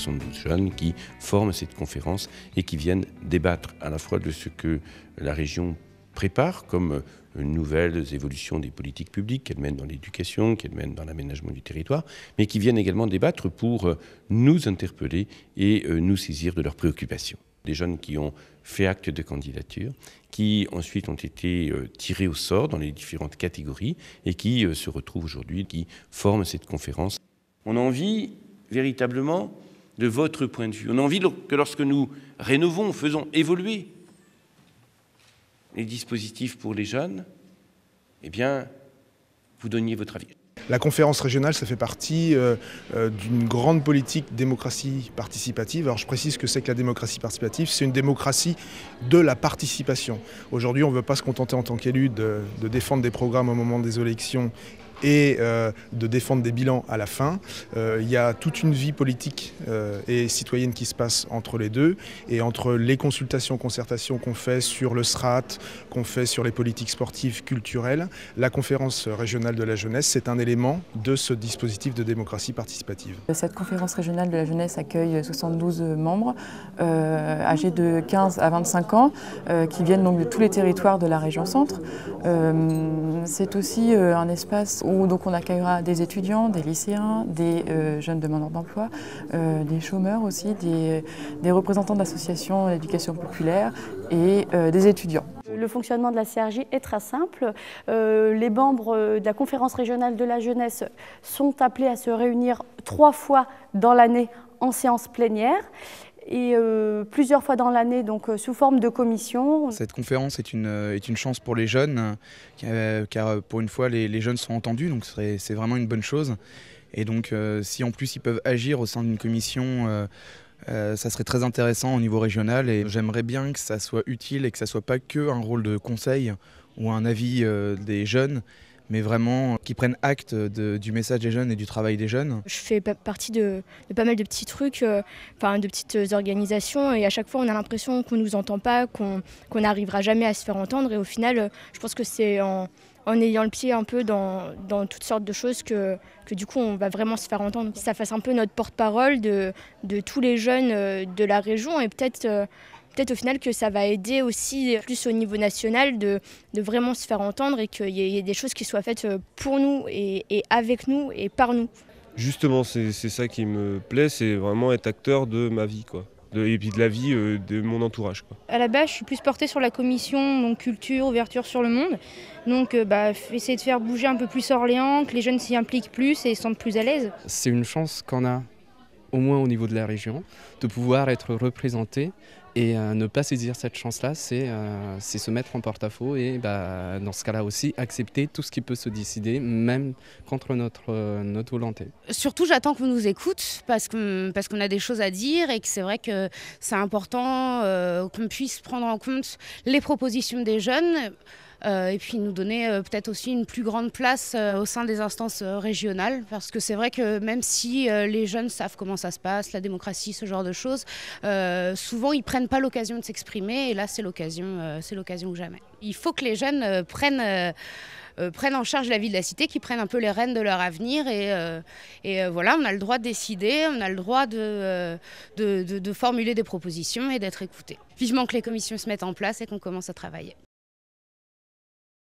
72 jeunes qui forment cette conférence et qui viennent débattre à la fois de ce que la région prépare comme nouvelles évolutions des politiques publiques qu'elle mène dans l'éducation, qu'elle mène dans l'aménagement du territoire, mais qui viennent également débattre pour nous interpeller et nous saisir de leurs préoccupations. Des jeunes qui ont fait acte de candidature, qui ensuite ont été tirés au sort dans les différentes catégories et qui se retrouvent aujourd'hui, qui forment cette conférence. On a envie véritablement de votre point de vue. On a envie que lorsque nous rénovons, faisons évoluer les dispositifs pour les jeunes, eh bien, vous donniez votre avis. La conférence régionale, ça fait partie d'une grande politique démocratie participative. Alors je précise que c'est que la démocratie participative, c'est une démocratie de la participation. Aujourd'hui, on ne veut pas se contenter en tant qu'élu de défendre des programmes au moment des élections et de défendre des bilans à la fin. Il y a toute une vie politique et citoyenne qui se passe entre les deux, et entre les consultations, concertations qu'on fait sur le SRAT, qu'on fait sur les politiques sportives, culturelles. La conférence régionale de la jeunesse, c'est un élément de ce dispositif de démocratie participative. Cette conférence régionale de la jeunesse accueille 72 membres âgés de 15 à 25 ans qui viennent donc de tous les territoires de la région centre. C'est aussi un espace où donc on accueillera des étudiants, des lycéens, des jeunes demandeurs d'emploi, des chômeurs aussi, des représentants d'associations d'éducation populaire et des étudiants. Le fonctionnement de la CRJ est très simple. Les membres de la conférence régionale de la jeunesse sont appelés à se réunir 3 fois dans l'année en séance plénière et plusieurs fois dans l'année donc sous forme de commission. Cette conférence est une chance pour les jeunes, car pour une fois les jeunes sont entendus, donc c'est vraiment une bonne chose. Et donc si en plus ils peuvent agir au sein d'une commission, ça serait très intéressant au niveau régional, et j'aimerais bien que ça soit utile et que ça soit pas que un rôle de conseil ou un avis des jeunes, mais vraiment qu'ils prennent acte du message des jeunes et du travail des jeunes. Je fais partie de pas mal de petits trucs, de petites organisations, et à chaque fois on a l'impression qu'on ne nous entend pas, qu'on n'arrivera jamais à se faire entendre, et au final je pense que c'est en ayant le pied un peu dans toutes sortes de choses que du coup on va vraiment se faire entendre. Que ça fasse un peu notre porte-parole de tous les jeunes de la région, et peut-être au final que ça va aider aussi plus au niveau national de vraiment se faire entendre, et qu'il y ait des choses qui soient faites pour nous et avec nous et par nous. Justement, c'est ça qui me plaît, c'est vraiment être acteur de ma vie, quoi. Et puis de la vie de mon entourage, quoi. À la base, je suis plus portée sur la commission donc culture, ouverture sur le monde. Donc essayer de faire bouger un peu plus Orléans, que les jeunes s'y impliquent plus et se sentent plus à l'aise. C'est une chance qu'on a, au moins au niveau de la région, de pouvoir être représenté, et ne pas saisir cette chance-là, c'est se mettre en porte-à-faux, et dans ce cas-là aussi accepter tout ce qui peut se décider, même contre notre volonté. Surtout, j'attends qu'on nous écoute parce qu'on a des choses à dire, et que c'est vrai que c'est important qu'on puisse prendre en compte les propositions des jeunes. Et puis nous donner peut-être aussi une plus grande place au sein des instances régionales, parce que c'est vrai que même si les jeunes savent comment ça se passe, la démocratie, ce genre de choses, souvent ils prennent pas l'occasion de s'exprimer, et là c'est l'occasion ou jamais. Il faut que les jeunes prennent en charge la vie de la cité, qui prennent un peu les rênes de leur avenir, et voilà, on a le droit de décider, on a le droit de formuler des propositions et d'être écoutés. Vivement que les commissions se mettent en place et qu'on commence à travailler.